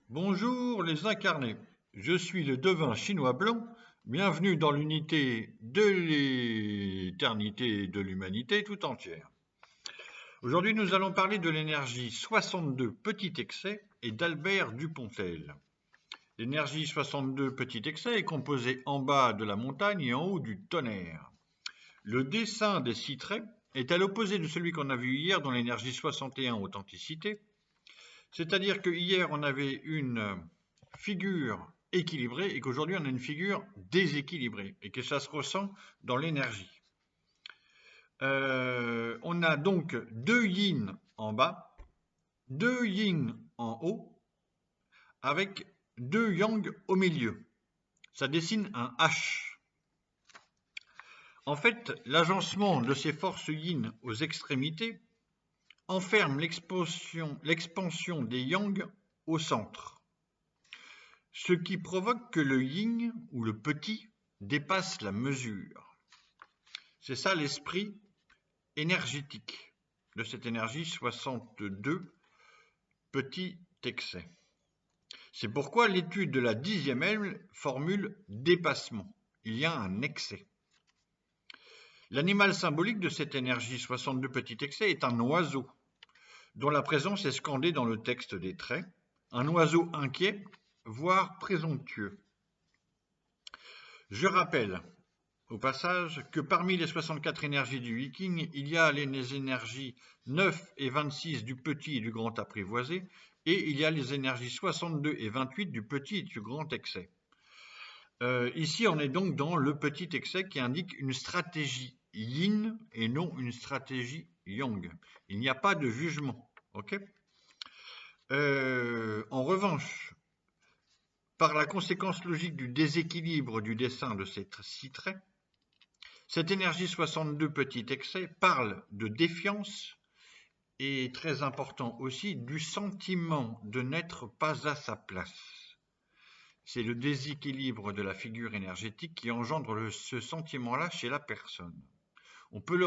Bonjour les incarnés, je suis le devin chinois blanc, bienvenue dans l'unité de l'éternité et de l'humanité tout entière. Aujourd'hui nous allons parler de l'énergie 62 petit excès et d'Albert Dupontel. L'énergie 62 petit excès est composée en bas de la montagne et en haut du tonnerre. Le dessin des 6 traits est à l'opposé de celui qu'on a vu hier dans l'énergie 61 authenticité. C'est-à-dire que hier on avait une figure équilibrée et qu'aujourd'hui on a une figure déséquilibrée et que ça se ressent dans l'énergie. On a donc deux yin en bas, deux yin en haut, avec deux yang au milieu. Ça dessine un H. En fait, l'agencement de ces forces yin aux extrémités enferme l'expansion des yang au centre. Ce qui provoque que le yin, ou le petit, dépasse la mesure. C'est ça l'esprit énergétique de cette énergie 62 petit excès. C'est pourquoi l'étude de la 10e aile formule dépassement. Il y a un excès. L'animal symbolique de cette énergie 62 petit excès est un oiseau, dont la présence est scandée dans le texte des traits, un oiseau inquiet, voire présomptueux. Je rappelle, au passage, que parmi les 64 énergies du Viking, il y a les énergies 9 et 26 du petit et du grand apprivoisé, et il y a les énergies 62 et 28 du petit et du grand excès. Ici, on est donc dans le petit excès qui indique une stratégie yin et non une stratégie yang. Il n'y a pas de jugement. Okay, en revanche, par la conséquence logique du déséquilibre du dessin de ces 6 traits, cette énergie 62 petit excès parle de défiance et, très important aussi, du sentiment de n'être pas à sa place. C'est le déséquilibre de la figure énergétique qui engendre ce sentiment-là chez la personne. On peut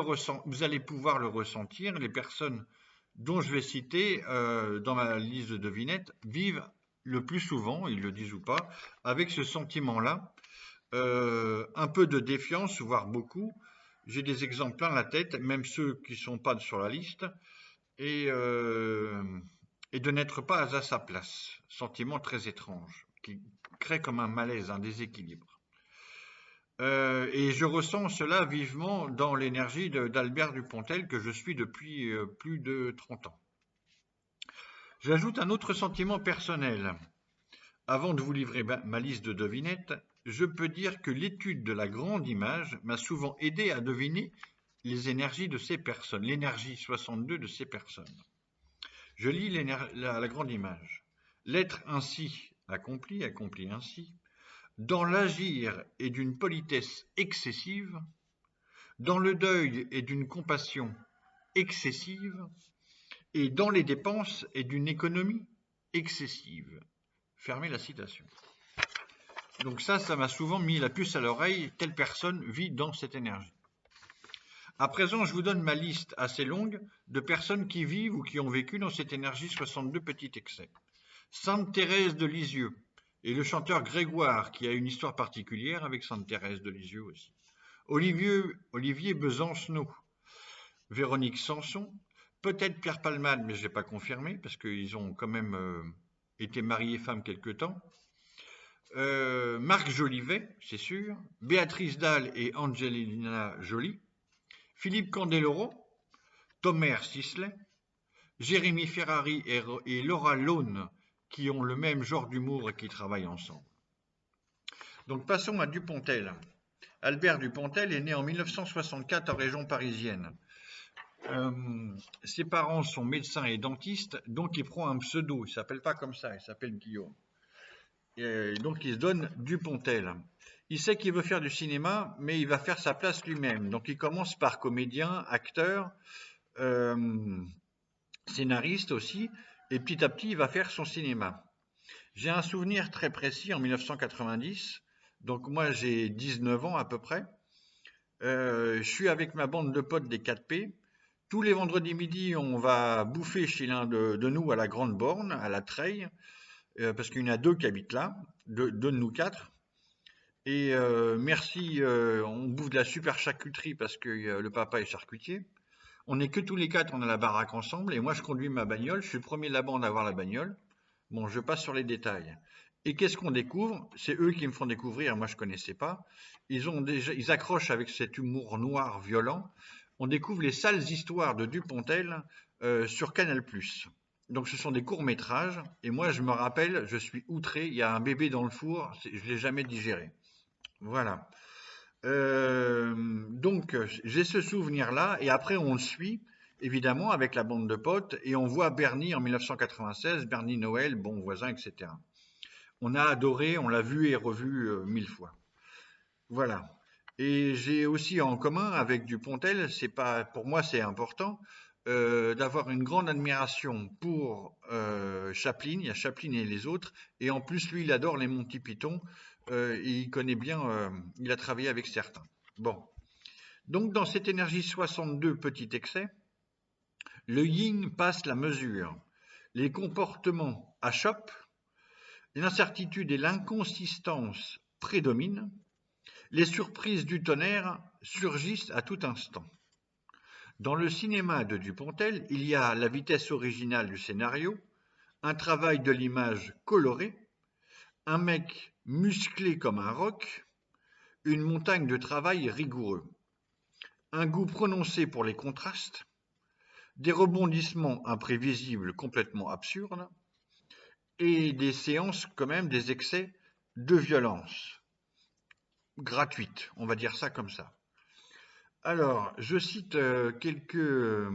vous allez pouvoir le ressentir. Les personnes dont je vais citer dans ma liste de devinettes vivent le plus souvent, ils le disent ou pas, avec ce sentiment-là, un peu de défiance, voire beaucoup. J'ai des exemples plein la tête, même ceux qui ne sont pas sur la liste, et de n'être pas à sa place. Sentiment très étrange, qui crée comme un malaise, un déséquilibre. Et je ressens cela vivement dans l'énergie d'Albert Dupontel, que je suis depuis plus de 30 ans. J'ajoute un autre sentiment personnel. Avant de vous livrer ma liste de devinettes, je peux dire que l'étude de la grande image m'a souvent aidé à deviner les énergies de ces personnes, l'énergie 62 de ces personnes. Je lis la grande image. L'être ainsi accompli ainsi, dans l'agir est d'une politesse excessive, dans le deuil est d'une compassion excessive, et dans les dépenses est d'une économie excessive. Fermez la citation. Donc ça m'a souvent mis la puce à l'oreille, telle personne vit dans cette énergie. À présent, je vous donne ma liste assez longue de personnes qui vivent ou qui ont vécu dans cette énergie 62 petit excès. Sainte Thérèse de Lisieux et le chanteur Grégoire, qui a une histoire particulière avec Sainte Thérèse de Lisieux aussi. Olivier Besancenot, Véronique Sanson, peut-être Pierre Palmade, mais je n'ai pas confirmé, parce qu'ils ont quand même été mariés femmes quelque temps. Marc Jolivet, c'est sûr, Béatrice Dalle et Angelina Jolie, Philippe Candeloro, Thomas Sisley, Jérémy Ferrari et Laura Lone, qui ont le même genre d'humour et qui travaillent ensemble. Donc passons à Dupontel. Albert Dupontel est né en 1964 en région parisienne. Ses parents sont médecins et dentistes, donc il prend un pseudo, il ne s'appelle pas comme ça, il s'appelle Guillaume. Et donc il se donne Dupontel. Il sait qu'il veut faire du cinéma, mais il va faire sa place lui-même. Donc il commence par comédien, acteur, scénariste aussi, et petit à petit il va faire son cinéma. J'ai un souvenir très précis en 1990, donc moi j'ai 19 ans à peu près. Je suis avec ma bande de potes des 4P. Tous les vendredis midi, on va bouffer chez l'un de nous à la Grande Borne, à la Treille. parce qu'il y en a 2 qui habitent là, 2 de nous 4. Et merci, on bouffe de la super charcuterie parce que le papa est charcutier. On n'est que tous les 4, on a la baraque ensemble, et moi je conduis ma bagnole, je suis le premier de la bande à avoir la bagnole. Bon, je passe sur les détails. Et qu'est-ce qu'on découvre? C'est eux qui me font découvrir, moi je connaissais pas. Ils accrochent avec cet humour noir violent. On découvre les sales histoires de Dupontel sur Canal+. Donc ce sont des courts-métrages, et moi je me rappelle, je suis outré, il y a un bébé dans le four, je l'ai jamais digéré. Voilà. Donc j'ai ce souvenir-là, et après on le suit, évidemment, avec la bande de potes, et on voit Bernie en 1996, Bernie Noël, bon voisin, etc. On a adoré, on l'a vu et revu 1000 fois. Voilà. Et j'ai aussi en commun avec Dupontel, c'est pas, pour moi c'est important, d'avoir une grande admiration pour Chaplin, il y a Chaplin et les autres, et en plus lui il adore les Monty Python, et il connaît bien, il a travaillé avec certains. Bon. Donc dans cette énergie 62 petit excès, le yin passe la mesure. Les comportements achoppent, l'incertitude et l'inconsistance prédominent, les surprises du tonnerre surgissent à tout instant. Dans le cinéma de Dupontel, il y a la vitesse originale du scénario, un travail de l'image coloré, un mec musclé comme un roc, une montagne de travail rigoureux, un goût prononcé pour les contrastes, des rebondissements imprévisibles complètement absurdes, et des séances quand même, des excès de violence gratuite, on va dire ça comme ça. Alors, je cite quelques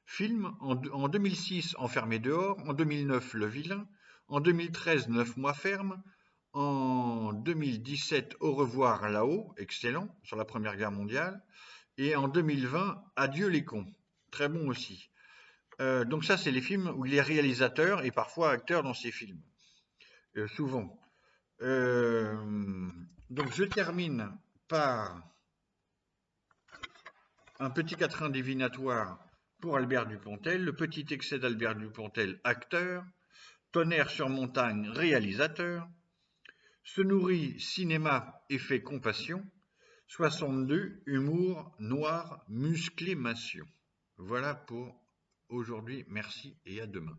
films. En 2006, Enfermé dehors. En 2009, Le Vilain. En 2013, 9 mois ferme. En 2017, Au revoir là-haut, excellent, sur la Première Guerre mondiale. Et en 2020, Adieu les cons, très bon aussi. Donc ça, c'est les films où il est réalisateur et parfois acteur dans ces films, souvent. Donc je termine par un petit quatrain divinatoire pour Albert Dupontel, le petit excès d'Albert Dupontel, acteur, Tonnerre sur montagne, réalisateur, se nourrit cinéma, effet compassion, 62, humour, noir, musclémation. Voilà pour aujourd'hui, merci et à demain.